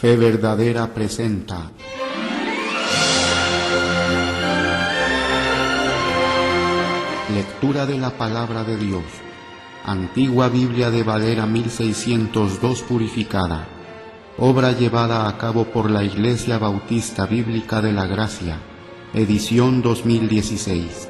Fe verdadera presenta lectura de la Palabra de Dios. Antigua Biblia de Valera 1602 purificada. Obra llevada a cabo por la Iglesia Bautista Bíblica de la Gracia. Edición 2016.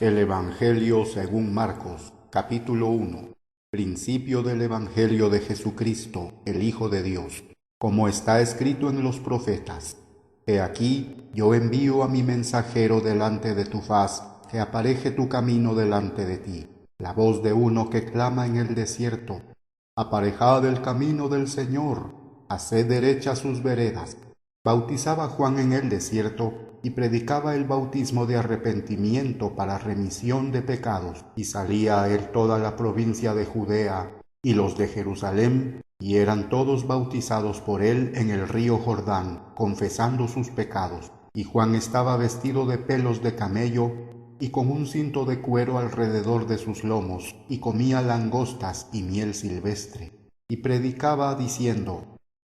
El Evangelio según Marcos, capítulo 1. Principio del Evangelio de Jesucristo, el Hijo de Dios, como está escrito en los profetas. He aquí, yo envío a mi mensajero delante de tu faz, que apareje tu camino delante de ti. La voz de uno que clama en el desierto: aparejad el camino del Señor, haced derechas sus veredas. Bautizaba Juan en el desierto, y predicaba el bautismo de arrepentimiento para remisión de pecados, y salía a él toda la provincia de Judea y los de Jerusalén, y eran todos bautizados por él en el río Jordán, confesando sus pecados. Y Juan estaba vestido de pelos de camello, y con un cinto de cuero alrededor de sus lomos, y comía langostas y miel silvestre, y predicaba diciendo: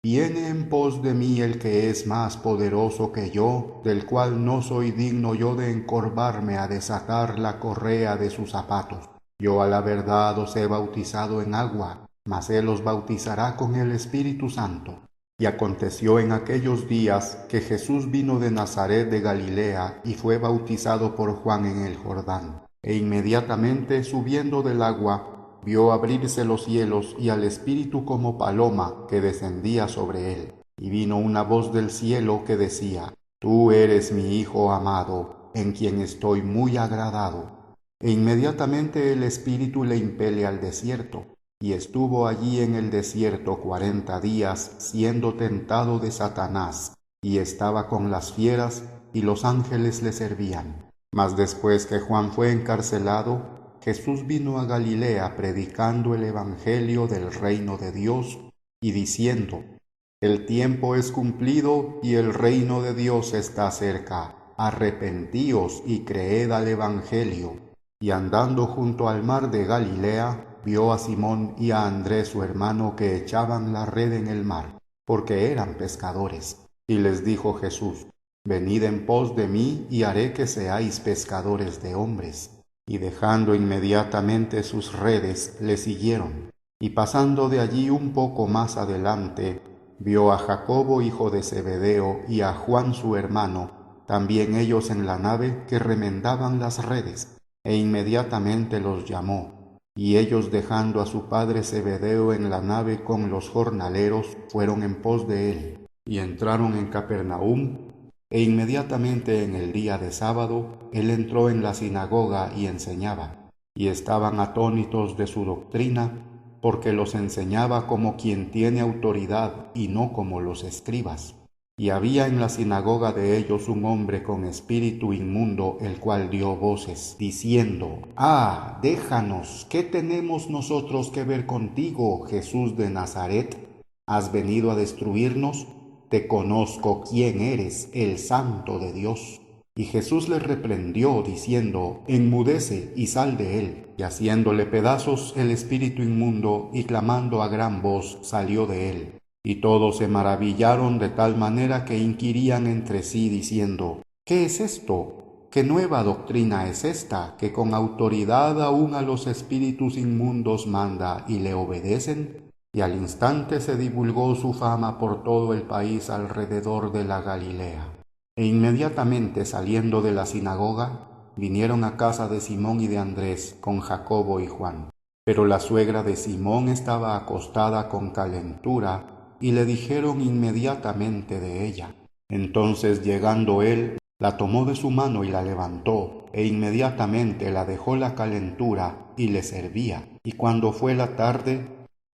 Viene en pos de mí el que es más poderoso que yo, del cual no soy digno yo de encorvarme a desatar la correa de sus zapatos. Yo a la verdad os he bautizado en agua, mas él os bautizará con el Espíritu Santo. Y aconteció en aquellos días que Jesús vino de Nazaret de Galilea y fue bautizado por Juan en el Jordán. E inmediatamente subiendo del agua, vio abrirse los cielos y al Espíritu como paloma que descendía sobre él. Y vino una voz del cielo que decía: Tú eres mi Hijo amado, en quien estoy muy agradado. E inmediatamente el Espíritu le impele al desierto, y estuvo allí en el desierto 40 días, siendo tentado de Satanás, y estaba con las fieras, y los ángeles le servían. Mas después que Juan fue encarcelado, Jesús vino a Galilea predicando el Evangelio del reino de Dios y diciendo: El tiempo es cumplido y el reino de Dios está cerca. Arrepentíos y creed al Evangelio. Y andando junto al mar de Galilea, vio a Simón y a Andrés su hermano que echaban la red en el mar, porque eran pescadores. Y les dijo Jesús: Venid en pos de mí y haré que seáis pescadores de hombres. Y dejando inmediatamente sus redes, le siguieron. Y pasando de allí un poco más adelante, vio a Jacobo hijo de Zebedeo y a Juan su hermano, también ellos en la nave, que remendaban las redes, e inmediatamente los llamó. Y ellos, dejando a su padre Zebedeo en la nave con los jornaleros, fueron en pos de él, y entraron en Capernaum. E inmediatamente en el día de sábado, él entró en la sinagoga y enseñaba, y estaban atónitos de su doctrina, porque los enseñaba como quien tiene autoridad y no como los escribas. Y había en la sinagoga de ellos un hombre con espíritu inmundo, el cual dio voces, diciendo: déjanos, ¿qué tenemos nosotros que ver contigo, Jesús de Nazaret? ¿Has venido a destruirnos? Te conozco quién eres, el Santo de Dios. Y Jesús le reprendió, diciendo: Enmudece y sal de él. Y haciéndole pedazos el espíritu inmundo, y clamando a gran voz, salió de él. Y todos se maravillaron de tal manera que inquirían entre sí, diciendo: ¿Qué es esto? ¿Qué nueva doctrina es esta, que con autoridad aún a los espíritus inmundos manda y le obedecen? Y al instante se divulgó su fama por todo el país alrededor de la Galilea. E inmediatamente saliendo de la sinagoga, vinieron a casa de Simón y de Andrés con Jacobo y Juan. Pero la suegra de Simón estaba acostada con calentura, y le dijeron inmediatamente de ella. Entonces, llegando él, la tomó de su mano y la levantó, e inmediatamente la dejó la calentura y le servía. Y cuando fue la tarde,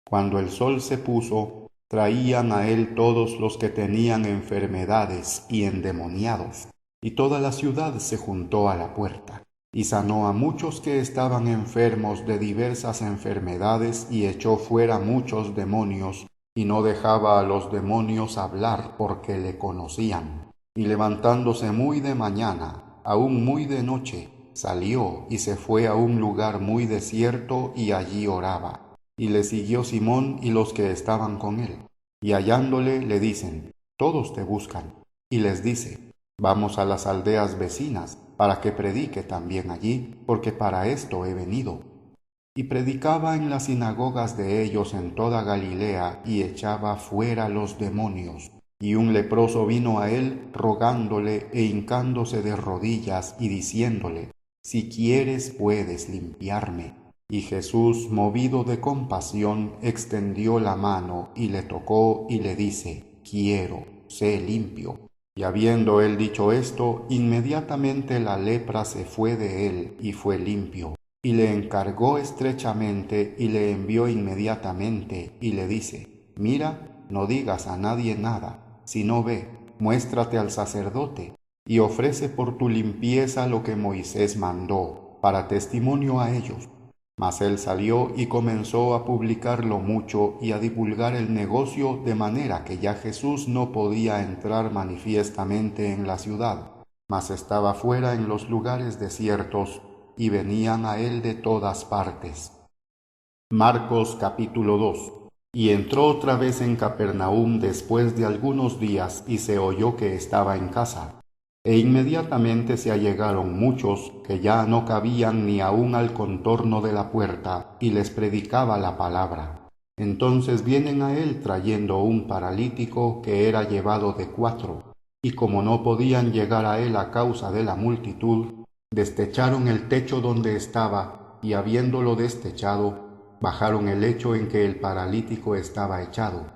cuando el sol se puso, traían a él todos los que tenían enfermedades y endemoniados, y toda la ciudad se juntó a la puerta. Y sanó a muchos que estaban enfermos de diversas enfermedades, y echó fuera muchos demonios, y no dejaba a los demonios hablar porque le conocían. Y levantándose muy de mañana, aún muy de noche, salió y se fue a un lugar muy desierto y allí oraba. Y le siguió Simón y los que estaban con él. Y hallándole le dicen: Todos te buscan. Y les dice: Vamos a las aldeas vecinas, para que predique también allí, porque para esto he venido. Y predicaba en las sinagogas de ellos en toda Galilea, y echaba fuera los demonios. Y un leproso vino a él, rogándole e hincándose de rodillas, y diciéndole: Si quieres, puedes limpiarme. Y Jesús, movido de compasión, extendió la mano, y le tocó, y le dice: Quiero, sé limpio. Y habiendo él dicho esto, inmediatamente la lepra se fue de él, y fue limpio. Y le encargó estrechamente, y le envió inmediatamente, y le dice: Mira, no digas a nadie nada, sino ve, muéstrate al sacerdote, y ofrece por tu limpieza lo que Moisés mandó, para testimonio a ellos. Mas él salió y comenzó a publicarlo mucho y a divulgar el negocio, de manera que ya Jesús no podía entrar manifiestamente en la ciudad, mas estaba fuera en los lugares desiertos, y venían a él de todas partes. Marcos capítulo 2. Y entró otra vez en Capernaum después de algunos días, y se oyó que estaba en casa. E inmediatamente se allegaron muchos que ya no cabían ni aun al contorno de la puerta, y les predicaba la palabra. Entonces vienen a él trayendo un paralítico que era llevado de 4, y como no podían llegar a él a causa de la multitud, destecharon el techo donde estaba, y habiéndolo destechado, bajaron el lecho en que el paralítico estaba echado.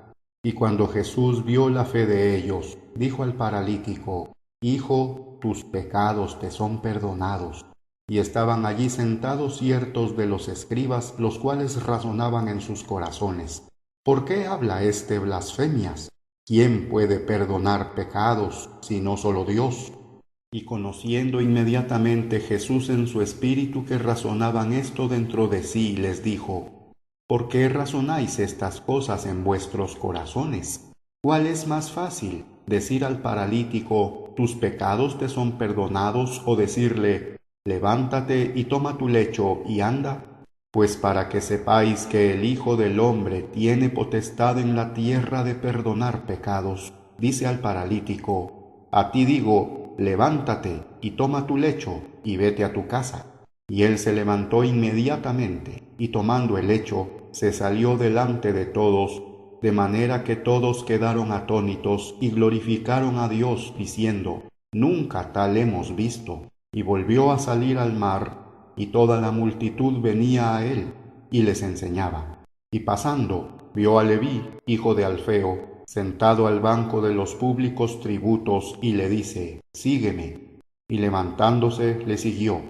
Y cuando Jesús vio la fe de ellos, dijo al paralítico: Hijo, tus pecados te son perdonados. Y estaban allí sentados ciertos de los escribas, los cuales razonaban en sus corazones: ¿Por qué habla éste blasfemias? ¿Quién puede perdonar pecados, sino solo Dios? Y conociendo inmediatamente Jesús en su espíritu que razonaban esto dentro de sí, les dijo: ¿Por qué razonáis estas cosas en vuestros corazones? ¿Cuál es más fácil, decir al paralítico: tus pecados te son perdonados, o decirle: levántate y toma tu lecho y anda? Pues para que sepáis que el Hijo del Hombre tiene potestad en la tierra de perdonar pecados, dice al paralítico: a ti digo, levántate y toma tu lecho y vete a tu casa. Y él se levantó inmediatamente, y tomando el lecho, se salió delante de todos, de manera que todos quedaron atónitos y glorificaron a Dios, diciendo: Nunca tal hemos visto. Y volvió a salir al mar, y toda la multitud venía a él, y les enseñaba. Y pasando, vio a Leví, hijo de Alfeo, sentado al banco de los públicos tributos, y le dice: Sígueme. Y levantándose, le siguió.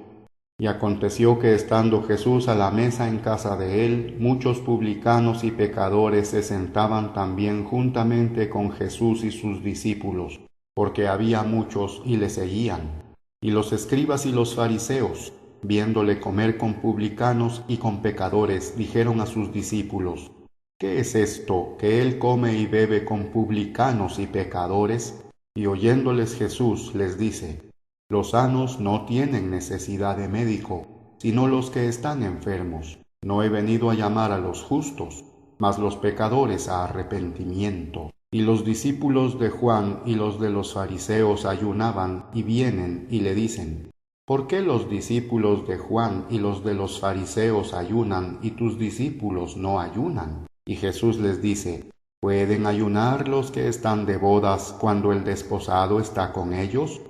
Y aconteció que estando Jesús a la mesa en casa de él, muchos publicanos y pecadores se sentaban también juntamente con Jesús y sus discípulos, porque había muchos y le seguían. Y los escribas y los fariseos, viéndole comer con publicanos y con pecadores, dijeron a sus discípulos: ¿Qué es esto, que él come y bebe con publicanos y pecadores? Y oyéndoles Jesús les dice: Los sanos no tienen necesidad de médico, sino los que están enfermos. No he venido a llamar a los justos, mas los pecadores a arrepentimiento. Y los discípulos de Juan y los de los fariseos ayunaban, y vienen y le dicen: ¿Por qué los discípulos de Juan y los de los fariseos ayunan, y tus discípulos no ayunan? Y Jesús les dice: ¿Pueden ayunar los que están de bodas cuando el desposado está con ellos?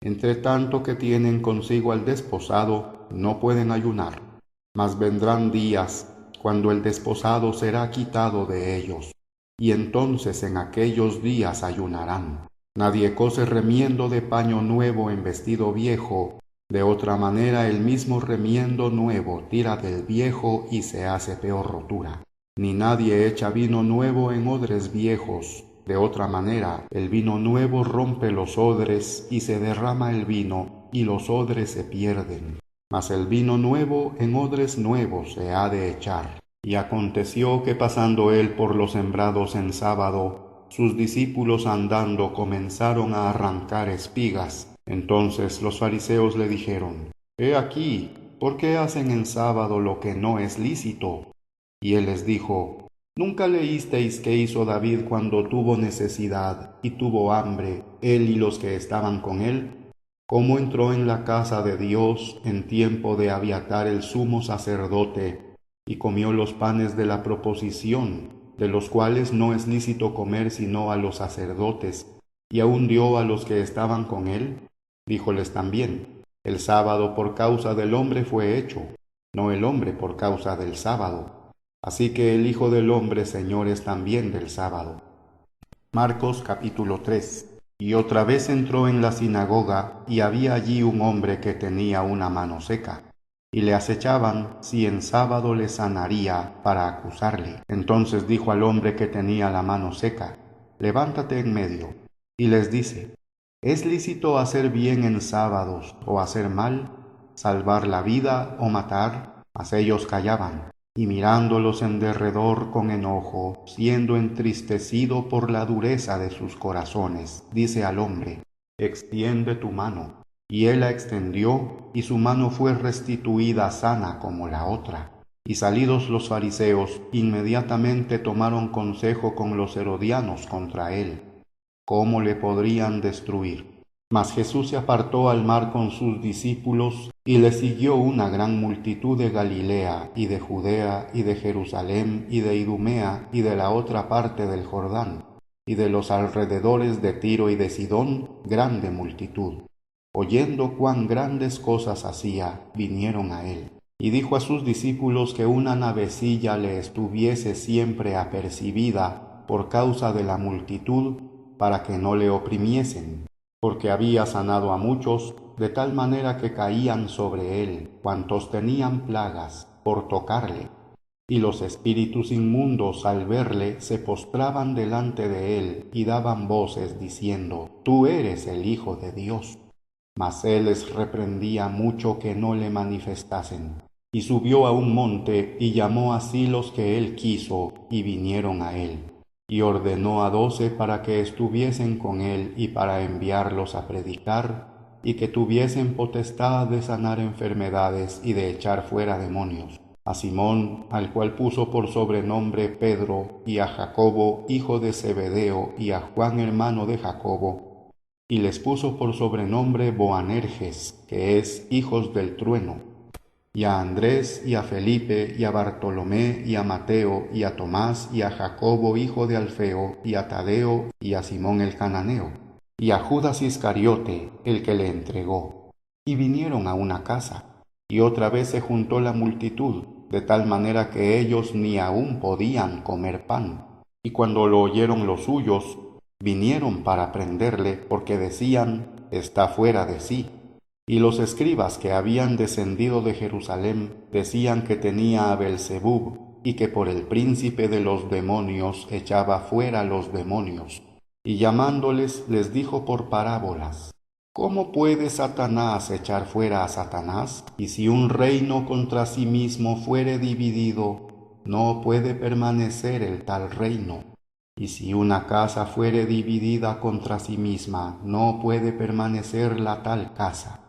Entre tanto que tienen consigo al desposado, no pueden ayunar. Mas vendrán días cuando el desposado será quitado de ellos, y entonces en aquellos días ayunarán. Nadie cose remiendo de paño nuevo en vestido viejo; de otra manera el mismo remiendo nuevo tira del viejo y se hace peor rotura. Ni nadie echa vino nuevo en odres viejos; de otra manera el vino nuevo rompe los odres y se derrama el vino, y los odres se pierden. Mas el vino nuevo en odres nuevos se ha de echar. Y aconteció que pasando él por los sembrados en sábado, sus discípulos andando comenzaron a arrancar espigas. Entonces los fariseos le dijeron: He aquí, ¿por qué hacen en sábado lo que no es lícito? Y él les dijo: ¿Nunca leísteis qué hizo David cuando tuvo necesidad y tuvo hambre, él y los que estaban con él? ¿Cómo entró en la casa de Dios en tiempo de Abiatar el sumo sacerdote, y comió los panes de la proposición, de los cuales no es lícito comer sino a los sacerdotes, y aun dio a los que estaban con él? Díjoles también: El sábado por causa del hombre fue hecho, no el hombre por causa del sábado. Así que el Hijo del Hombre Señor es también del sábado. Marcos capítulo 3. Y otra vez entró en la sinagoga, y había allí un hombre que tenía una mano seca, y le acechaban si en sábado le sanaría para acusarle. Entonces dijo al hombre que tenía la mano seca: Levántate en medio. Y les dice: ¿Es lícito hacer bien en sábados o hacer mal, salvar la vida o matar? Mas ellos callaban. Y mirándolos en derredor con enojo, siendo entristecido por la dureza de sus corazones, dice al hombre: Extiende tu mano. Y él la extendió, y su mano fue restituida sana como la otra. Y salidos los fariseos, inmediatamente tomaron consejo con los herodianos contra él, cómo le podrían destruir. Mas Jesús se apartó al mar con sus discípulos, y le siguió una gran multitud de Galilea, y de Judea, y de Jerusalén, y de Idumea, y de la otra parte del Jordán, y de los alrededores de Tiro y de Sidón, grande multitud. Oyendo cuán grandes cosas hacía, vinieron a él. Y dijo a sus discípulos que una navecilla le estuviese siempre apercibida por causa de la multitud, para que no le oprimiesen, porque había sanado a muchos, de tal manera que caían sobre él cuantos tenían plagas, por tocarle. Y los espíritus inmundos al verle se postraban delante de él y daban voces diciendo: Tú eres el Hijo de Dios. Mas él les reprendía mucho que no le manifestasen. Y subió a un monte y llamó así los que él quiso, y vinieron a él. Y ordenó a 12 para que estuviesen con él y para enviarlos a predicar, y que tuviesen potestad de sanar enfermedades y de echar fuera demonios. A Simón, al cual puso por sobrenombre Pedro, y a Jacobo, hijo de Zebedeo, y a Juan, hermano de Jacobo, y les puso por sobrenombre Boanerges, que es hijos del trueno, y a Andrés, y a Felipe, y a Bartolomé, y a Mateo, y a Tomás, y a Jacobo, hijo de Alfeo, y a Tadeo, y a Simón el cananeo, y a Judas Iscariote, el que le entregó. Y vinieron a una casa, y otra vez se juntó la multitud, de tal manera que ellos ni aún podían comer pan. Y cuando lo oyeron los suyos, vinieron para prenderle, porque decían: Está fuera de sí. Y los escribas que habían descendido de Jerusalén decían que tenía a Belzebub, y que por el príncipe de los demonios echaba fuera los demonios. Y llamándoles les dijo por parábolas: ¿Cómo puede Satanás echar fuera a Satanás? Y si un reino contra sí mismo fuere dividido, no puede permanecer el tal reino. Y si una casa fuere dividida contra sí misma, no puede permanecer la tal casa.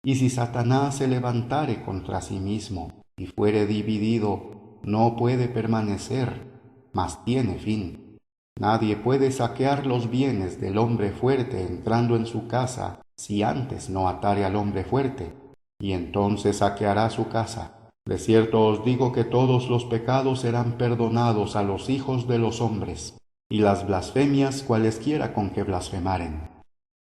Y si Satanás se levantare contra sí mismo, y fuere dividido, no puede permanecer, mas tiene fin. Nadie puede saquear los bienes del hombre fuerte entrando en su casa, si antes no atare al hombre fuerte, y entonces saqueará su casa. De cierto os digo que todos los pecados serán perdonados a los hijos de los hombres, y las blasfemias cualesquiera con que blasfemaren.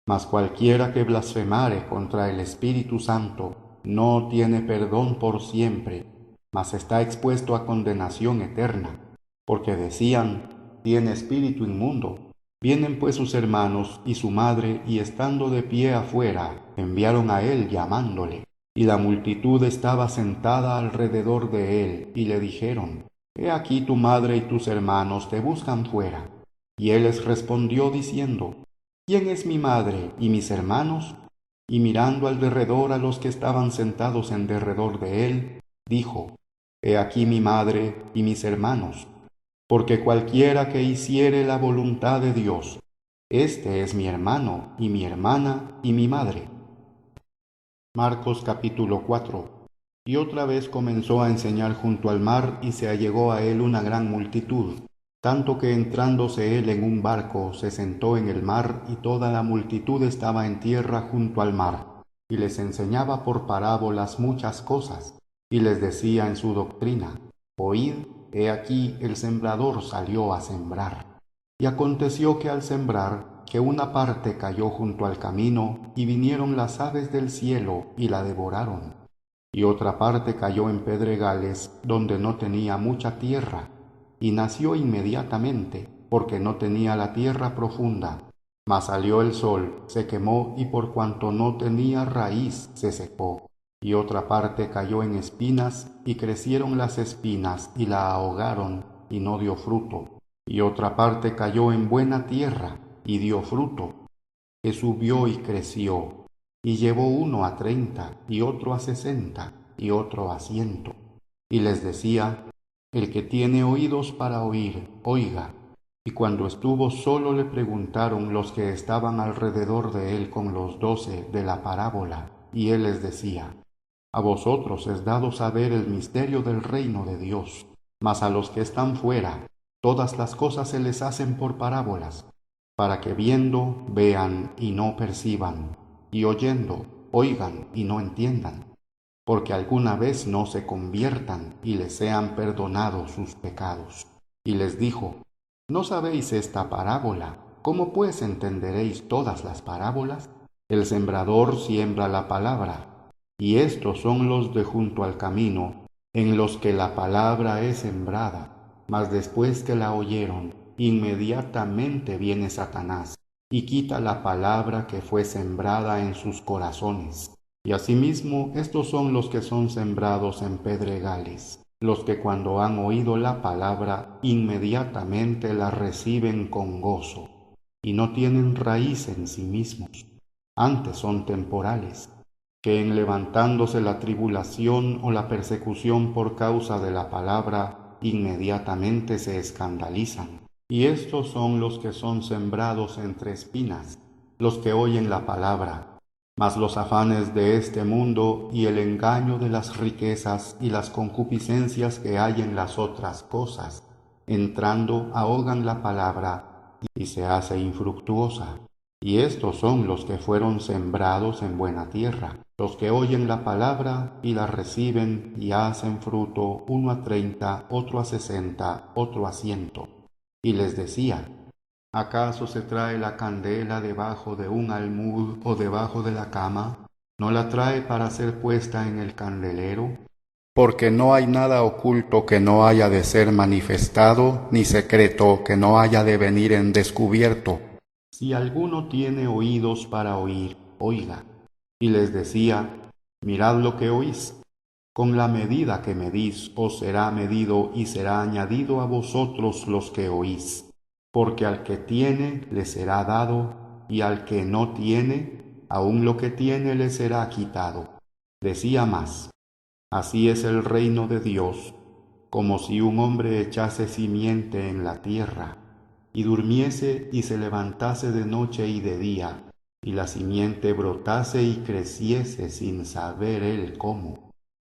Mas cualquiera que blasfemare contra el Espíritu Santo no tiene perdón por siempre, mas está expuesto a condenación eterna, porque decían: Tiene espíritu inmundo. Vienen pues sus hermanos y su madre, y estando de pie afuera, enviaron a él llamándole. Y la multitud estaba sentada alrededor de él, y le dijeron: He aquí tu madre y tus hermanos te buscan fuera. Y él les respondió diciendo: ¿Quién es mi madre y mis hermanos? Y mirando al derredor a los que estaban sentados en derredor de él, dijo: He aquí mi madre y mis hermanos, porque cualquiera que hiciere la voluntad de Dios, este es mi hermano y mi hermana y mi madre. Marcos capítulo 4. Y otra vez comenzó a enseñar junto al mar, y se allegó a él una gran multitud, tanto que entrándose él en un barco, se sentó en el mar, y toda la multitud estaba en tierra junto al mar, y les enseñaba por parábolas muchas cosas, y les decía en su doctrina: Oíd, he aquí el sembrador salió a sembrar. Y aconteció que al sembrar, que una parte cayó junto al camino, y vinieron las aves del cielo y la devoraron. Y otra parte cayó en pedregales, donde no tenía mucha tierra, y nació inmediatamente, porque no tenía la tierra profunda. Mas salió el sol, se quemó, y por cuanto no tenía raíz, se secó. Y otra parte cayó en espinas, y crecieron las espinas, y la ahogaron, y no dio fruto. Y otra parte cayó en buena tierra, y dio fruto, que subió y creció, y llevó uno a 30, y otro a 60, y otro a 100. Y les decía: El que tiene oídos para oír, oiga. Y cuando estuvo solo, le preguntaron los que estaban alrededor de él con los 12 de la parábola, y él les decía: A vosotros es dado saber el misterio del reino de Dios, mas a los que están fuera, todas las cosas se les hacen por parábolas, para que viendo vean y no perciban, y oyendo oigan y no entiendan, porque alguna vez no se conviertan y les sean perdonados sus pecados. Y les dijo: ¿No sabéis esta parábola? ¿Cómo pues entenderéis todas las parábolas? El sembrador siembra la palabra, y estos son los de junto al camino, en los que la palabra es sembrada, mas después que la oyeron, inmediatamente viene Satanás, y quita la palabra que fue sembrada en sus corazones. Y asimismo estos son los que son sembrados en pedregales, los que cuando han oído la palabra, inmediatamente la reciben con gozo, y no tienen raíz en sí mismos, antes son temporales, que en levantándose la tribulación o la persecución por causa de la palabra, inmediatamente se escandalizan. Y estos son los que son sembrados entre espinas, los que oyen la palabra, mas los afanes de este mundo y el engaño de las riquezas y las concupiscencias que hay en las otras cosas, entrando ahogan la palabra y se hace infructuosa. Y estos son los que fueron sembrados en buena tierra, los que oyen la palabra y la reciben y hacen fruto, uno a 30, otro a 60, otro a 100. Y les decía: ¿Acaso se trae la candela debajo de un almud o debajo de la cama? ¿No la trae para ser puesta en el candelero? Porque no hay nada oculto que no haya de ser manifestado, ni secreto que no haya de venir en descubierto. Si alguno tiene oídos para oír, oiga. Y les decía: Mirad lo que oís. Con la medida que medís os será medido y será añadido a vosotros los que oís. Porque al que tiene le será dado, y al que no tiene, aun lo que tiene le será quitado. Decía más: Así es el reino de Dios, como si un hombre echase simiente en la tierra, y durmiese y se levantase de noche y de día, y la simiente brotase y creciese sin saber él cómo.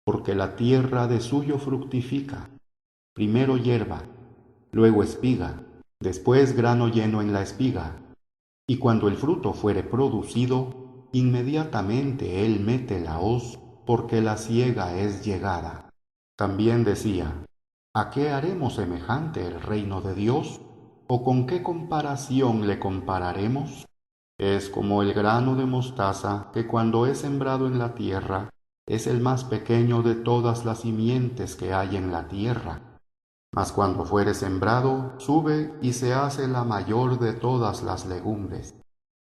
Porque la tierra de suyo fructifica, primero hierba, luego espiga, después grano lleno en la espiga. Y cuando el fruto fuere producido, inmediatamente él mete la hoz, porque la siega es llegada. También decía: ¿A qué haremos semejante el reino de Dios? ¿O con qué comparación le compararemos? Es como el grano de mostaza que cuando es sembrado en la tierra, es el más pequeño de todas las simientes que hay en la tierra. Mas cuando fuere sembrado, sube y se hace la mayor de todas las legumbres,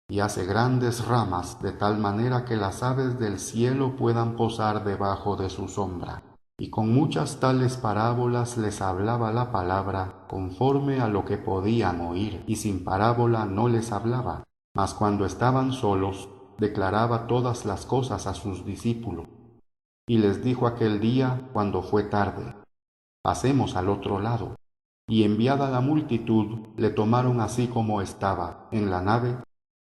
y hace grandes ramas de tal manera que las aves del cielo puedan posar debajo de su sombra. Y con muchas tales parábolas les hablaba la palabra conforme a lo que podían oír, y sin parábola no les hablaba, mas cuando estaban solos, declaraba todas las cosas a sus discípulos. Y les dijo aquel día, cuando fue tarde: pasemos al otro lado. Y enviada la multitud, le tomaron así como estaba, en la nave,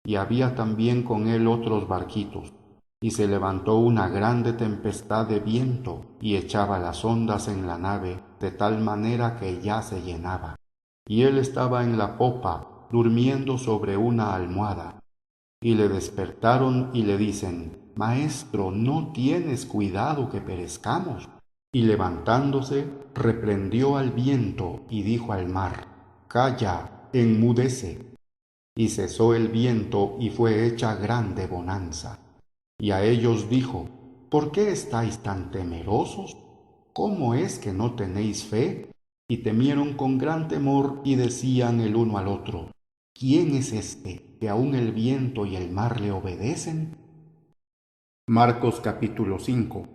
y había también con él otros barquitos. Y se levantó una grande tempestad de viento, y echaba las ondas en la nave, de tal manera que ya se llenaba. Y él estaba en la popa, durmiendo sobre una almohada. Y le despertaron y le dicen: Maestro, ¿no tienes cuidado que perezcamos? Y levantándose, reprendió al viento y dijo al mar: Calla, enmudece. Y cesó el viento y fue hecha grande bonanza. Y a ellos dijo: ¿Por qué estáis tan temerosos? ¿Cómo es que no tenéis fe? Y temieron con gran temor y decían el uno al otro: ¿Quién es este que aun el viento y el mar le obedecen? Marcos capítulo 5.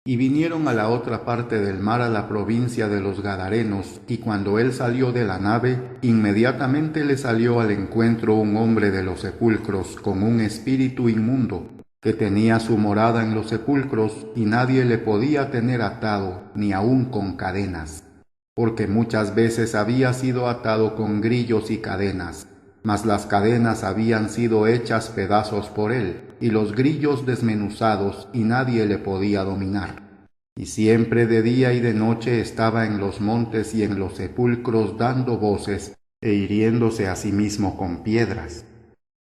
Y vinieron a la otra parte del mar, a la provincia de los Gadarenos, y cuando él salió de la nave, inmediatamente le salió al encuentro un hombre de los sepulcros con un espíritu inmundo, que tenía su morada en los sepulcros, y nadie le podía tener atado, ni aun con cadenas, porque muchas veces había sido atado con grillos y cadenas, mas las cadenas habían sido hechas pedazos por él, y los grillos desmenuzados, y nadie le podía dominar. Y siempre de día y de noche estaba en los montes y en los sepulcros dando voces, e hiriéndose a sí mismo con piedras.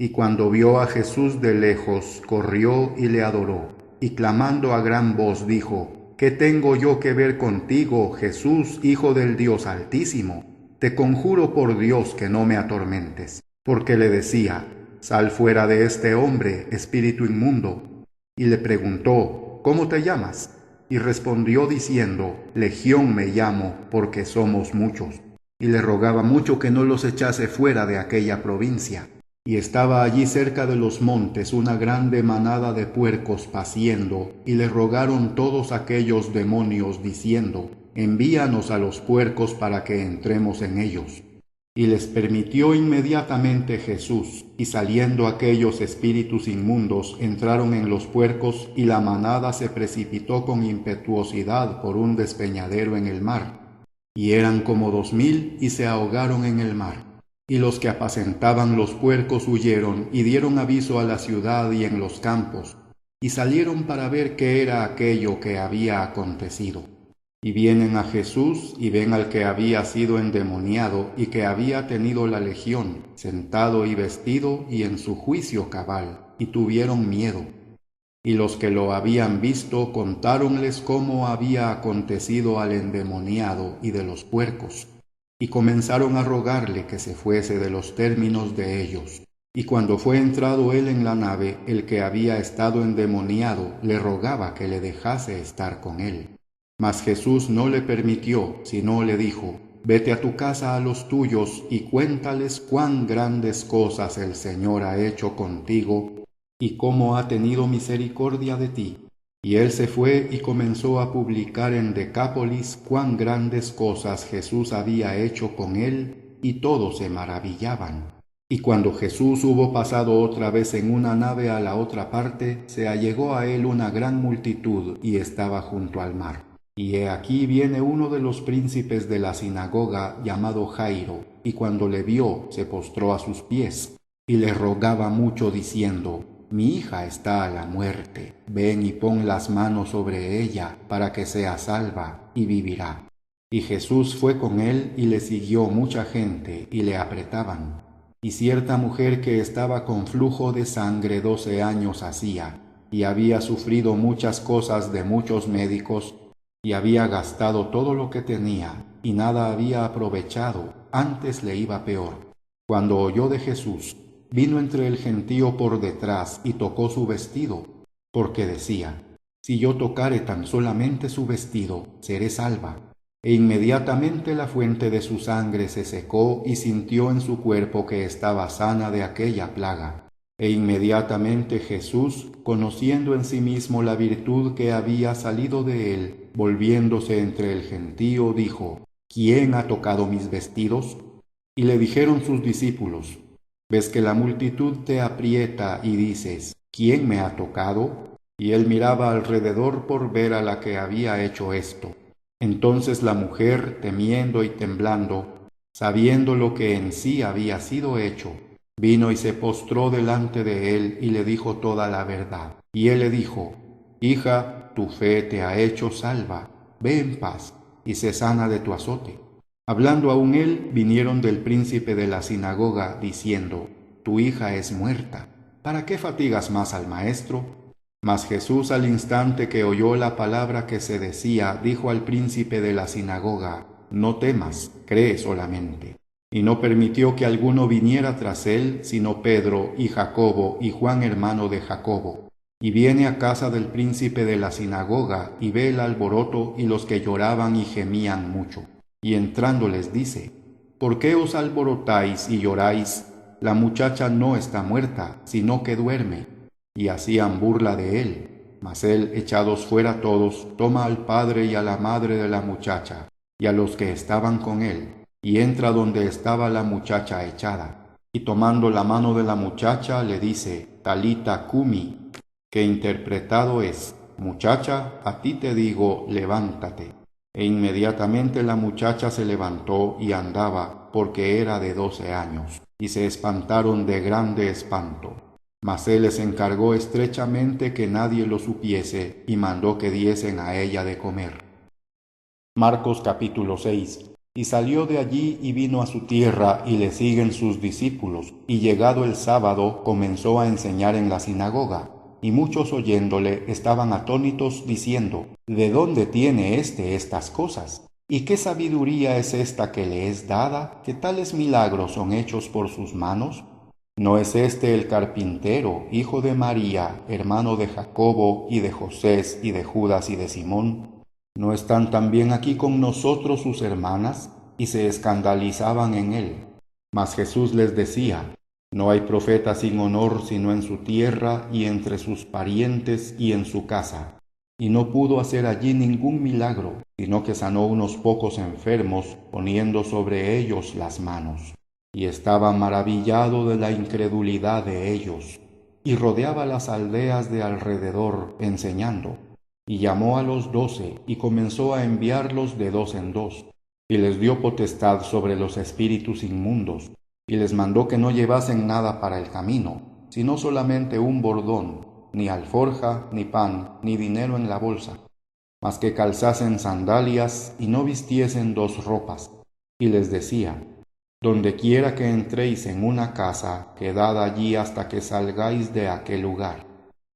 Y cuando vio a Jesús de lejos, corrió y le adoró, y clamando a gran voz dijo: ¿Qué tengo yo que ver contigo, Jesús, Hijo del Dios Altísimo? Te conjuro por Dios que no me atormentes. Porque le decía: Sal fuera de este hombre, espíritu inmundo. Y le preguntó: ¿Cómo te llamas? Y respondió diciendo: Legión me llamo, porque somos muchos. Y le rogaba mucho que no los echase fuera de aquella provincia. Y estaba allí cerca de los montes una grande manada de puercos paciendo, y le rogaron todos aquellos demonios, diciendo: Envíanos a los puercos para que entremos en ellos. Y les permitió inmediatamente Jesús, y saliendo aquellos espíritus inmundos, entraron en los puercos, y la manada se precipitó con impetuosidad por un despeñadero en el mar. Y eran como 2000, y se ahogaron en el mar. Y los que apacentaban los puercos huyeron, y dieron aviso a la ciudad y en los campos, y salieron para ver qué era aquello que había acontecido. Y vienen a Jesús, y ven al que había sido endemoniado, y que había tenido la legión, sentado y vestido, y en su juicio cabal, y tuvieron miedo. Y los que lo habían visto contáronles cómo había acontecido al endemoniado y de los puercos, y comenzaron a rogarle que se fuese de los términos de ellos. Y cuando fue entrado él en la nave, el que había estado endemoniado le rogaba que le dejase estar con él. Mas Jesús no le permitió, sino le dijo: Vete a tu casa a los tuyos y cuéntales cuán grandes cosas el Señor ha hecho contigo y cómo ha tenido misericordia de ti. Y él se fue y comenzó a publicar en Decápolis cuán grandes cosas Jesús había hecho con él, y todos se maravillaban. Y cuando Jesús hubo pasado otra vez en una nave a la otra parte, se allegó a él una gran multitud, y estaba junto al mar. Y he aquí viene uno de los príncipes de la sinagoga, llamado Jairo, y cuando le vio, se postró a sus pies, y le rogaba mucho, diciendo: Mi hija está a la muerte, ven y pon las manos sobre ella, para que sea salva, y vivirá. Y Jesús fue con él, y le siguió mucha gente, y le apretaban. Y cierta mujer que estaba con flujo de sangre 12 años hacía, y había sufrido muchas cosas de muchos médicos, y había gastado todo lo que tenía, y nada había aprovechado, antes le iba peor. Cuando oyó de Jesús, vino entre el gentío por detrás y tocó su vestido, porque decía: Si yo tocare tan solamente su vestido, seré salva. E inmediatamente la fuente de su sangre se secó, y sintió en su cuerpo que estaba sana de aquella plaga. E inmediatamente Jesús, conociendo en sí mismo la virtud que había salido de él, volviéndose entre el gentío, dijo: ¿Quién ha tocado mis vestidos? Y le dijeron sus discípulos: ¿Ves que la multitud te aprieta y dices: ¿Quién me ha tocado? Y él miraba alrededor por ver a la que había hecho esto. Entonces la mujer, temiendo y temblando, sabiendo lo que en sí había sido hecho, vino y se postró delante de él y le dijo toda la verdad. Y él le dijo: Hija, tu fe te ha hecho salva, ve en paz y sé sana de tu azote. Hablando aún él, vinieron del príncipe de la sinagoga, diciendo: Tu hija es muerta, ¿para qué fatigas más al maestro? Mas Jesús, al instante que oyó la palabra que se decía, dijo al príncipe de la sinagoga: No temas, cree solamente. Y no permitió que alguno viniera tras él, sino Pedro y Jacobo y Juan, hermano de Jacobo. Y viene a casa del príncipe de la sinagoga, y ve el alboroto y los que lloraban y gemían mucho. Y entrando les dice: ¿Por qué os alborotáis y lloráis? La muchacha no está muerta, sino que duerme. Y hacían burla de él. Mas él, echados fuera todos, toma al padre y a la madre de la muchacha, y a los que estaban con él, y entra donde estaba la muchacha echada. Y tomando la mano de la muchacha, le dice: Talita cumi, que interpretado es: Muchacha, a ti te digo, levántate. E inmediatamente la muchacha se levantó y andaba, porque era de 12 años, y se espantaron de grande espanto. Mas él les encargó estrechamente que nadie lo supiese, y mandó que diesen a ella de comer. Marcos capítulo 6. Y salió de allí y vino a su tierra, y le siguen sus discípulos. Y llegado el sábado, comenzó a enseñar en la sinagoga. Y muchos oyéndole estaban atónitos, diciendo: ¿De dónde tiene éste estas cosas? ¿Y qué sabiduría es esta que le es dada, que tales milagros son hechos por sus manos? ¿No es este el carpintero, hijo de María, hermano de Jacobo y de José y de Judas y de Simón? ¿No están también aquí con nosotros sus hermanas? Y se escandalizaban en él. Mas Jesús les decía: No hay profeta sin honor sino en su tierra y entre sus parientes y en su casa. Y no pudo hacer allí ningún milagro, sino que sanó unos pocos enfermos, poniendo sobre ellos las manos. Y estaba maravillado de la incredulidad de ellos, y rodeaba las aldeas de alrededor, enseñando. Y llamó a los 12, y comenzó a enviarlos de 2 en 2, y les dio potestad sobre los espíritus inmundos, y les mandó que no llevasen nada para el camino, sino solamente un bordón, ni alforja, ni pan, ni dinero en la bolsa, mas que calzasen sandalias y no vistiesen 2 ropas. Y les decía: Donde quiera que entréis en una casa, quedad allí hasta que salgáis de aquel lugar.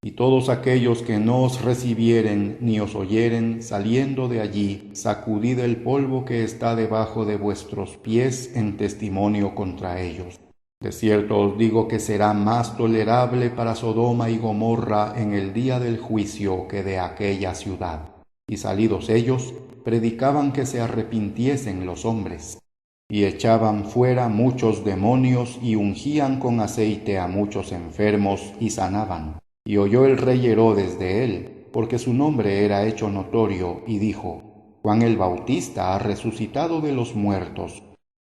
Y todos aquellos que no os recibieren ni os oyeren, saliendo de allí, sacudid el polvo que está debajo de vuestros pies en testimonio contra ellos. De cierto os digo que será más tolerable para Sodoma y Gomorra en el día del juicio que de aquella ciudad. Y salidos ellos, predicaban que se arrepintiesen los hombres. Y echaban fuera muchos demonios y ungían con aceite a muchos enfermos y sanaban. Y oyó el rey Herodes de él, porque su nombre era hecho notorio, y dijo: Juan el Bautista ha resucitado de los muertos,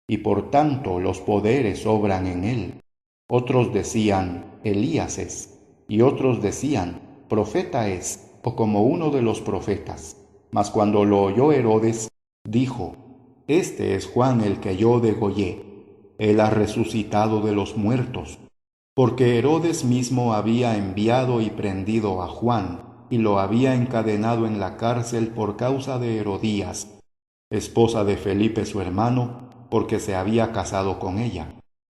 y por tanto los poderes obran en él. Otros decían: Elías es, y otros decían: Profeta es, o como uno de los profetas. Mas cuando lo oyó Herodes, dijo: Este es Juan el que yo degollé. Él ha resucitado de los muertos. Porque Herodes mismo había enviado y prendido a Juan, y lo había encadenado en la cárcel por causa de Herodías, esposa de Felipe su hermano, porque se había casado con ella.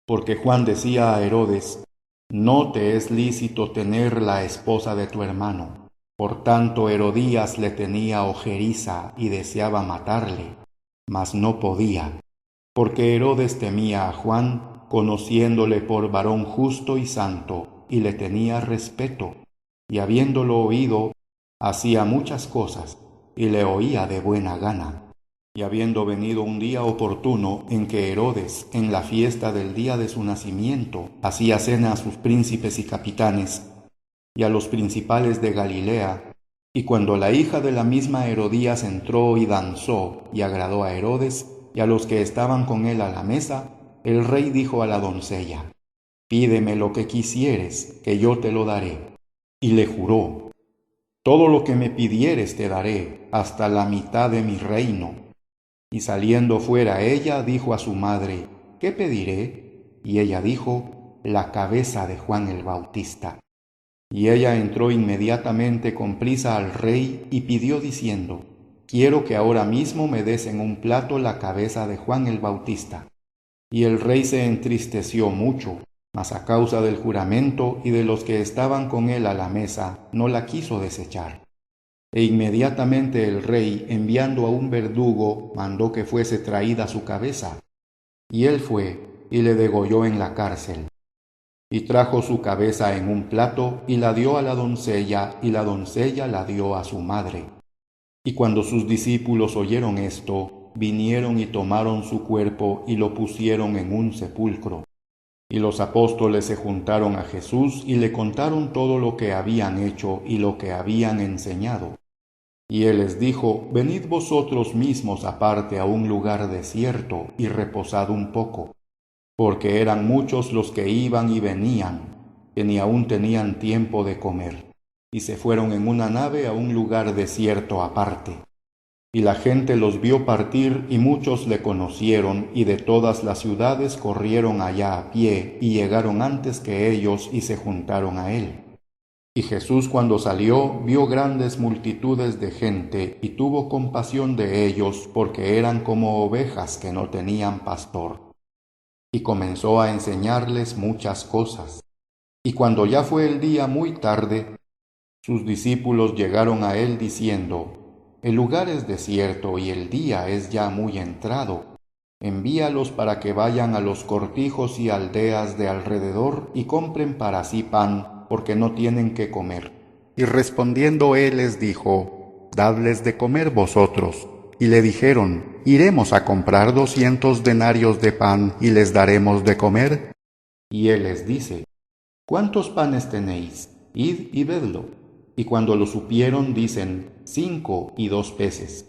Porque Juan decía a Herodes: No te es lícito tener la esposa de tu hermano. Por tanto Herodías le tenía ojeriza y deseaba matarle, mas no podía, porque Herodes temía a Juan, conociéndole por varón justo y santo, y le tenía respeto, y habiéndolo oído, hacía muchas cosas, y le oía de buena gana. Y habiendo venido un día oportuno en que Herodes, en la fiesta del día de su nacimiento, hacía cena a sus príncipes y capitanes, y a los principales de Galilea, y cuando la hija de la misma Herodías entró y danzó, y agradó a Herodes, y a los que estaban con él a la mesa, el rey dijo a la doncella: Pídeme lo que quisieres, que yo te lo daré. Y le juró: todo lo que me pidieres te daré, hasta la mitad de mi reino. Y saliendo fuera ella, dijo a su madre, ¿qué pediré? Y ella dijo, la cabeza de Juan el Bautista. Y ella entró inmediatamente con prisa al rey y pidió diciendo, quiero que ahora mismo me des en un plato la cabeza de Juan el Bautista. Y el rey se entristeció mucho, mas a causa del juramento y de los que estaban con él a la mesa, no la quiso desechar. E inmediatamente el rey, enviando a un verdugo, mandó que fuese traída su cabeza. Y él fue y le degolló en la cárcel. Y trajo su cabeza en un plato y la dio a la doncella, y la doncella la dio a su madre. Y cuando sus discípulos oyeron esto, vinieron y tomaron su cuerpo y lo pusieron en un sepulcro. Y los apóstoles se juntaron a Jesús y le contaron todo lo que habían hecho y lo que habían enseñado. Y él les dijo, venid vosotros mismos aparte a un lugar desierto y reposad un poco, porque eran muchos los que iban y venían, que ni aún tenían tiempo de comer, y se fueron en una nave a un lugar desierto aparte. Y la gente los vio partir, y muchos le conocieron, y de todas las ciudades corrieron allá a pie, y llegaron antes que ellos, y se juntaron a él. Y Jesús cuando salió, vio grandes multitudes de gente, y tuvo compasión de ellos, porque eran como ovejas que no tenían pastor. Y comenzó a enseñarles muchas cosas. Y cuando ya fue el día muy tarde, sus discípulos llegaron a él diciendo, el lugar es desierto y el día es ya muy entrado. Envíalos para que vayan a los cortijos y aldeas de alrededor y compren para sí pan, porque no tienen qué comer. Y respondiendo él les dijo, dadles de comer vosotros. Y le dijeron, iremos a comprar 200 denarios de pan y les daremos de comer. Y él les dice, ¿cuántos panes tenéis? Id y vedlo. Y cuando lo supieron, dicen, 5 y 2 peces.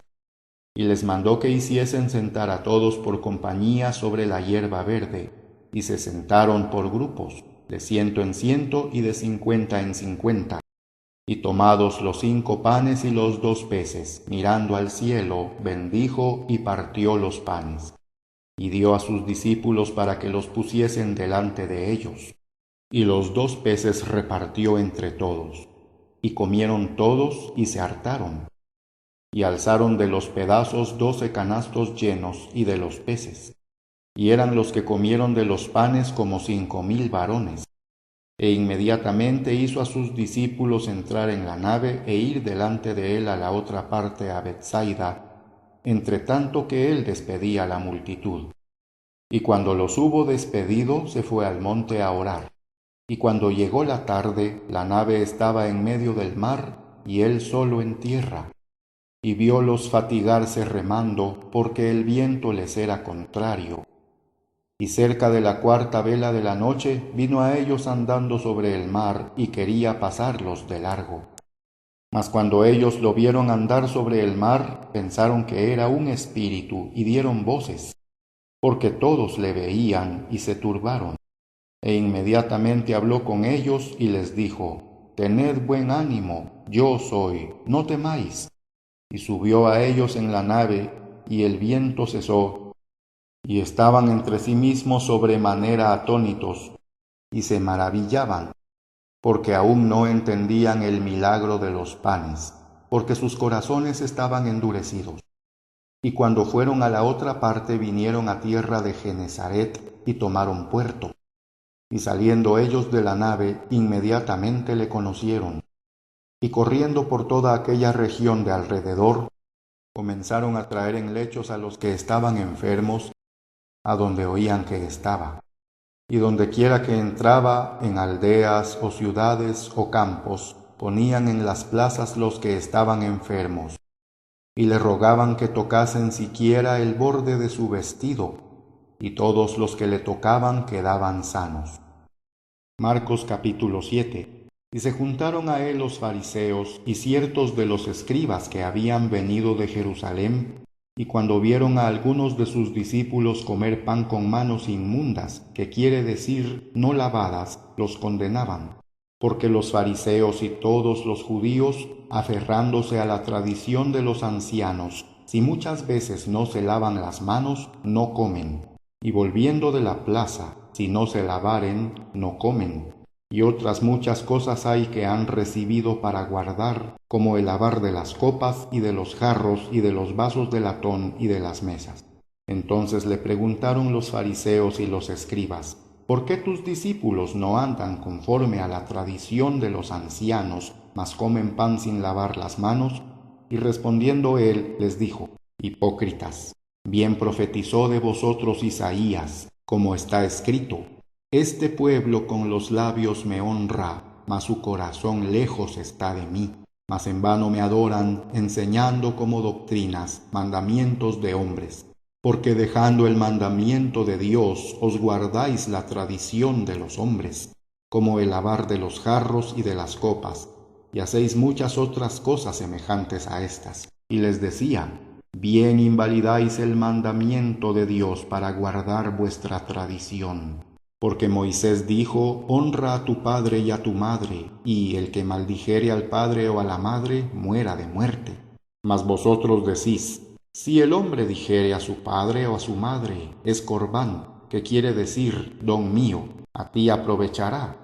Y les mandó que hiciesen sentar a todos por compañía sobre la hierba verde, y se sentaron por grupos, de 100 en 100 y de 50 en 50. Y tomados los 5 panes y los 2 peces, mirando al cielo, bendijo y partió los panes, y dio a sus discípulos para que los pusiesen delante de ellos. Y los 2 peces repartió entre todos, y comieron todos y se hartaron. Y alzaron de los pedazos 12 canastos llenos y de los peces. Y eran los que comieron de los panes como 5,000 varones. E inmediatamente hizo a sus discípulos entrar en la nave e ir delante de él a la otra parte a Bethsaida, entre tanto que él despedía a la multitud. Y cuando los hubo despedido, se fue al monte a orar. Y cuando llegó la tarde, la nave estaba en medio del mar, y él solo en tierra. Y viólos fatigarse remando, porque el viento les era contrario. Y cerca de la 4ª vela de la noche vino a ellos andando sobre el mar, y quería pasarlos de largo. Mas cuando ellos lo vieron andar sobre el mar, pensaron que era un espíritu, y dieron voces, porque todos le veían, y se turbaron. E inmediatamente habló con ellos, y les dijo, tened buen ánimo, yo soy, no temáis. Y subió a ellos en la nave, y el viento cesó, y estaban entre sí mismos sobremanera atónitos, y se maravillaban, porque aún no entendían el milagro de los panes, porque sus corazones estaban endurecidos. Y cuando fueron a la otra parte vinieron a tierra de Genesaret, y tomaron puerto. Y saliendo ellos de la nave, inmediatamente le conocieron. Y corriendo por toda aquella región de alrededor, comenzaron a traer en lechos a los que estaban enfermos, a donde oían que estaba. Y dondequiera que entraba, en aldeas o ciudades o campos, ponían en las plazas los que estaban enfermos, y le rogaban que tocasen siquiera el borde de su vestido, y todos los que le tocaban quedaban sanos. Marcos capítulo 7. Y se juntaron a él los fariseos y ciertos de los escribas que habían venido de Jerusalén, y cuando vieron a algunos de sus discípulos comer pan con manos inmundas, que quiere decir no lavadas, los condenaban. porque los fariseos y todos los judíos, aferrándose a la tradición de los ancianos, si muchas veces no se lavan las manos, no comen, y volviendo de la plaza, si no se lavaren, no comen. Y otras muchas cosas hay que han recibido para guardar, como el lavar de las copas y de los jarros y de los vasos de latón y de las mesas. Entonces le preguntaron los fariseos y los escribas: ¿por qué tus discípulos no andan conforme a la tradición de los ancianos, mas comen pan sin lavar las manos? Y respondiendo él les dijo: hipócritas, bien profetizó de vosotros Isaías, como está escrito: este pueblo con los labios me honra, mas su corazón lejos está de mí. Mas en vano me adoran, enseñando como doctrinas mandamientos de hombres. Porque dejando el mandamiento de Dios, os guardáis la tradición de los hombres, como el lavar de los jarros y de las copas, y hacéis muchas otras cosas semejantes a estas. Y les decía: bien invalidáis el mandamiento de Dios para guardar vuestra tradición. Porque Moisés dijo: honra a tu padre y a tu madre, y el que maldijere al padre o a la madre, muera de muerte. Mas vosotros decís: si el hombre dijere a su padre o a su madre, es corbán, que quiere decir, don mío, a ti aprovechará,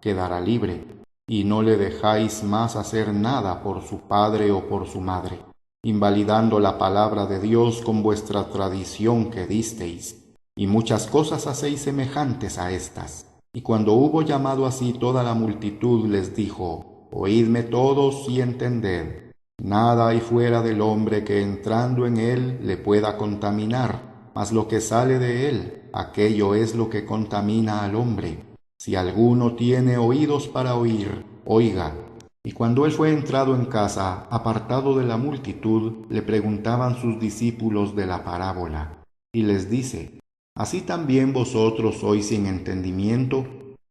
quedará libre, y no le dejáis más hacer nada por su padre o por su madre, invalidando la palabra de Dios con vuestra tradición que disteis. Y muchas cosas hacéis semejantes a estas. Y cuando hubo llamado así toda la multitud, les dijo: oídme todos y entended. Nada hay fuera del hombre que entrando en él le pueda contaminar, mas lo que sale de él, aquello es lo que contamina al hombre. Si alguno tiene oídos para oír, oiga. Y cuando él fue entrado en casa, apartado de la multitud, le preguntaban sus discípulos de la parábola. Y les dice: ¿así también vosotros sois sin entendimiento?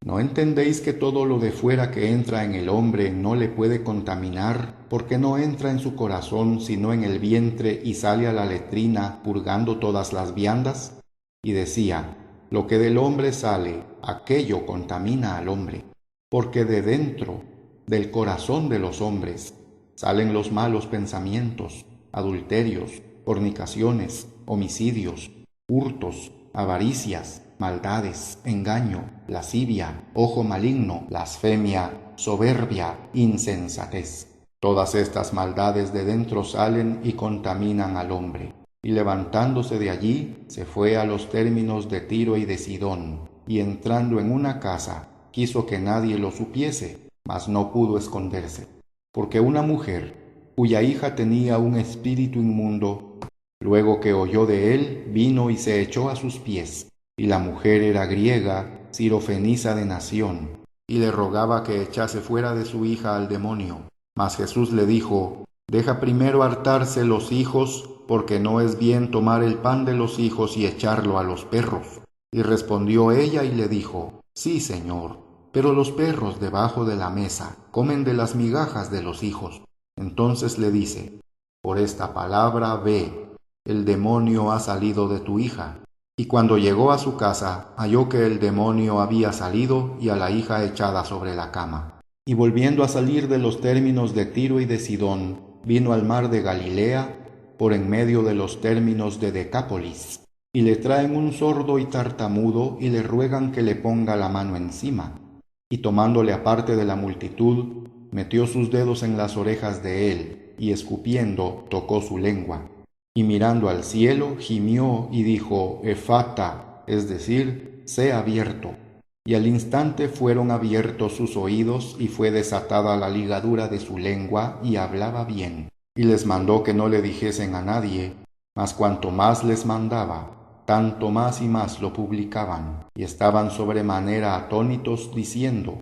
¿No entendéis que todo lo de fuera que entra en el hombre no le puede contaminar, porque no entra en su corazón sino en el vientre y sale a la letrina, purgando todas las viandas? Y decía: lo que del hombre sale, aquello contamina al hombre, porque de dentro, del corazón de los hombres, salen los malos pensamientos, adulterios, fornicaciones, homicidios, hurtos, avaricias, maldades, engaño, lascivia, ojo maligno, blasfemia, soberbia, insensatez. Todas estas maldades de dentro salen y contaminan al hombre. Y levantándose de allí, se fue a los términos de Tiro y de Sidón, y entrando en una casa, quiso que nadie lo supiese, mas no pudo esconderse, porque una mujer, cuya hija tenía un espíritu inmundo, luego que oyó de él, vino y se echó a sus pies. Y la mujer era griega, sirofenisa de nación, y le rogaba que echase fuera de su hija al demonio. Mas Jesús le dijo: deja primero hartarse los hijos, porque no es bien tomar el pan de los hijos y echarlo a los perros. Y respondió ella y le dijo: sí, Señor, pero los perros debajo de la mesa comen de las migajas de los hijos. Entonces le dice: por esta palabra ve, el demonio ha salido de tu hija. Y cuando llegó a su casa, halló que el demonio había salido y a la hija echada sobre la cama. Y volviendo a salir de los términos de Tiro y de Sidón, vino al mar de Galilea, por en medio de los términos de Decápolis. Y le traen un sordo y tartamudo y le ruegan que le ponga la mano encima. Y tomándole aparte de la multitud, metió sus dedos en las orejas de él, y escupiendo, tocó su lengua. Y mirando al cielo, gimió y dijo: Efata, es decir, sé abierto. Y al instante fueron abiertos sus oídos, y fue desatada la ligadura de su lengua, y hablaba bien. Y les mandó que no le dijesen a nadie, mas cuanto más les mandaba, tanto más y más lo publicaban. Y estaban sobremanera atónitos, diciendo: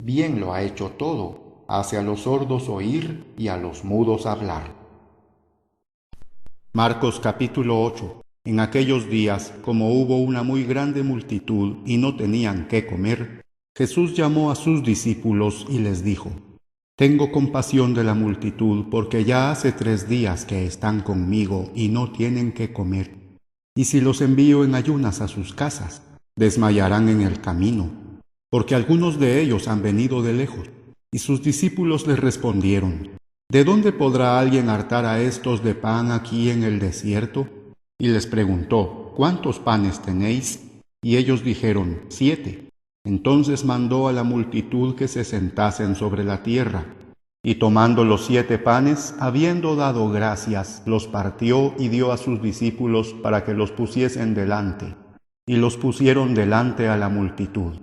bien lo ha hecho todo, hace a los sordos oír y a los mudos hablar. Marcos capítulo 8. En aquellos días, como hubo una muy grande multitud y no tenían qué comer, Jesús llamó a sus discípulos y les dijo: tengo compasión de la multitud, porque ya hace 3 días que están conmigo y no tienen qué comer. Y si los envío en ayunas a sus casas, desmayarán en el camino. porque algunos de ellos han venido de lejos. Y sus discípulos les respondieron: ¿De dónde podrá alguien hartar a estos de pan aquí en el desierto? Y les preguntó: ¿Cuántos panes tenéis? Y ellos dijeron: 7. Entonces mandó a la multitud que se sentasen sobre la tierra. Y tomando los 7 panes, habiendo dado gracias, los partió y dio a sus discípulos para que los pusiesen delante. Y los pusieron delante a la multitud.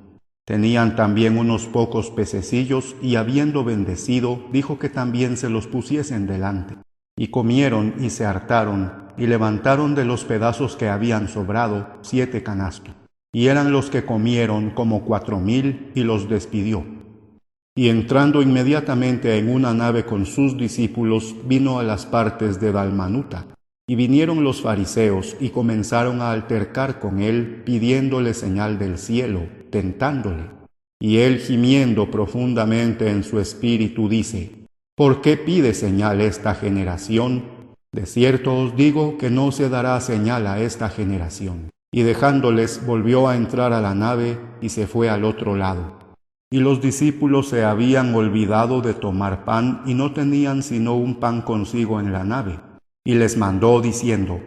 Tenían también unos pocos pececillos, y habiendo bendecido, dijo que también se los pusiesen delante. Y comieron y se hartaron, y levantaron de los pedazos que habían sobrado 7 canastos. Y eran los que comieron como 4,000, y los despidió. Y entrando inmediatamente en una nave con sus discípulos, vino a las partes de Dalmanuta. Y vinieron los fariseos y comenzaron a altercar con él, pidiéndole señal del cielo, tentándole. Y él, gimiendo profundamente en su espíritu, dice: ¿Por qué pide señal esta generación? De cierto os digo que no se dará señal a esta generación. Y dejándoles, volvió a entrar a la nave y se fue al otro lado. Y los discípulos se habían olvidado de tomar pan y no tenían sino un pan consigo en la nave. Y les mandó diciendo: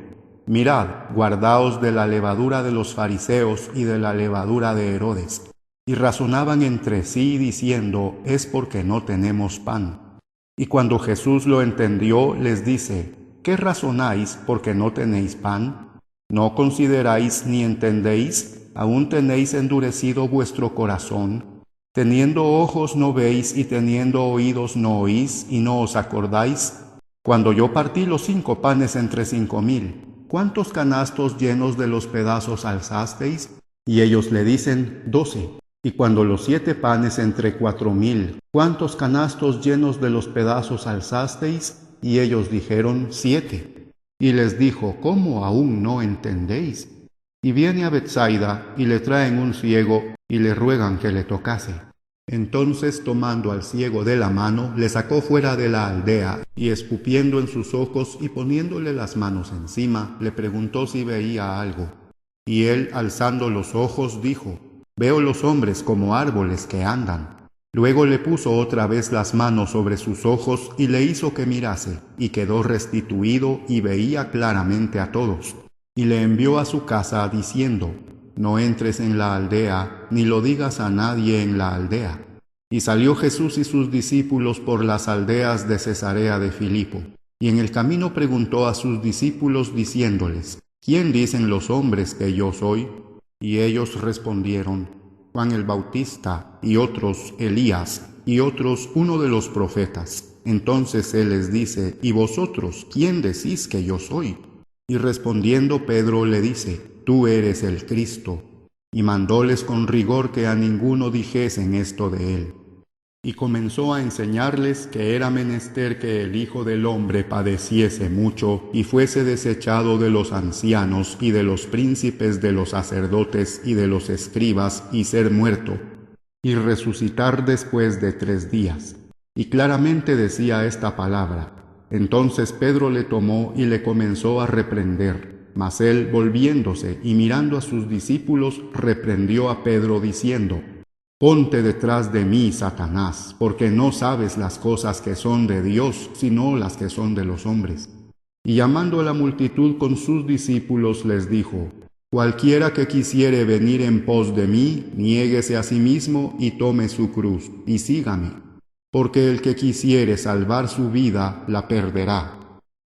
Mirad, guardaos de la levadura de los fariseos y de la levadura de Herodes. Y razonaban entre sí diciendo: Es porque no tenemos pan. Y cuando Jesús lo entendió, les dice: ¿Qué razonáis porque no tenéis pan? ¿No consideráis ni entendéis? ¿Aún tenéis endurecido vuestro corazón? Teniendo ojos no veis, y teniendo oídos no oís, y no os acordáis. Cuando yo partí los 5 panes entre 5,000, ¿cuántos canastos llenos de los pedazos alzasteis? Y ellos le dicen: 12. Y cuando los 7 panes entre 4,000, ¿cuántos canastos llenos de los pedazos alzasteis? Y ellos dijeron: 7. Y les dijo: ¿Cómo aún no entendéis? Y viene a Betsaida, y le traen un ciego, y le ruegan que le tocase. Entonces, tomando al ciego de la mano, le sacó fuera de la aldea, y escupiendo en sus ojos y poniéndole las manos encima, le preguntó si veía algo. Y él, alzando los ojos, dijo: Veo los hombres como árboles que andan. Luego le puso otra vez las manos sobre sus ojos y le hizo que mirase, y quedó restituido y veía claramente a todos. Y le envió a su casa diciendo: No entres en la aldea, ni lo digas a nadie en la aldea. Y salió Jesús y sus discípulos por las aldeas de Cesarea de Filipo. Y en el camino preguntó a sus discípulos diciéndoles: ¿Quién dicen los hombres que yo soy? Y ellos respondieron: Juan el Bautista, y otros Elías, y otros uno de los profetas. Entonces él les dice: ¿Y vosotros quién decís que yo soy? Y respondiendo Pedro le dice: Tú eres el Cristo. Y mandóles con rigor que a ninguno dijesen esto de él. Y comenzó a enseñarles que era menester que el Hijo del Hombre padeciese mucho, y fuese desechado de los ancianos y de los príncipes de los sacerdotes y de los escribas, y ser muerto, y resucitar después de 3 días. Y claramente decía esta palabra. Entonces Pedro le tomó y le comenzó a reprender. Mas él, volviéndose y mirando a sus discípulos, reprendió a Pedro diciendo: Ponte detrás de mí, Satanás, porque no sabes las cosas que son de Dios, sino las que son de los hombres. Y llamando a la multitud con sus discípulos, les dijo: Cualquiera que quisiere venir en pos de mí, niéguese a sí mismo y tome su cruz, y sígame. Porque el que quisiere salvar su vida, la perderá.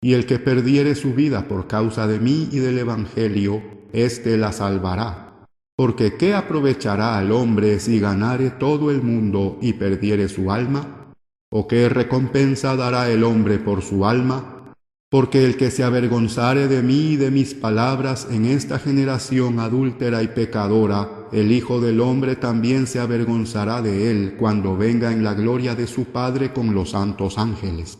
Y el que perdiere su vida por causa de mí y del Evangelio, éste la salvará. Porque ¿qué aprovechará al hombre si ganare todo el mundo y perdiere su alma? ¿O qué recompensa dará el hombre por su alma? Porque el que se avergonzare de mí y de mis palabras en esta generación adúltera y pecadora, el Hijo del Hombre también se avergonzará de él cuando venga en la gloria de su Padre con los santos ángeles.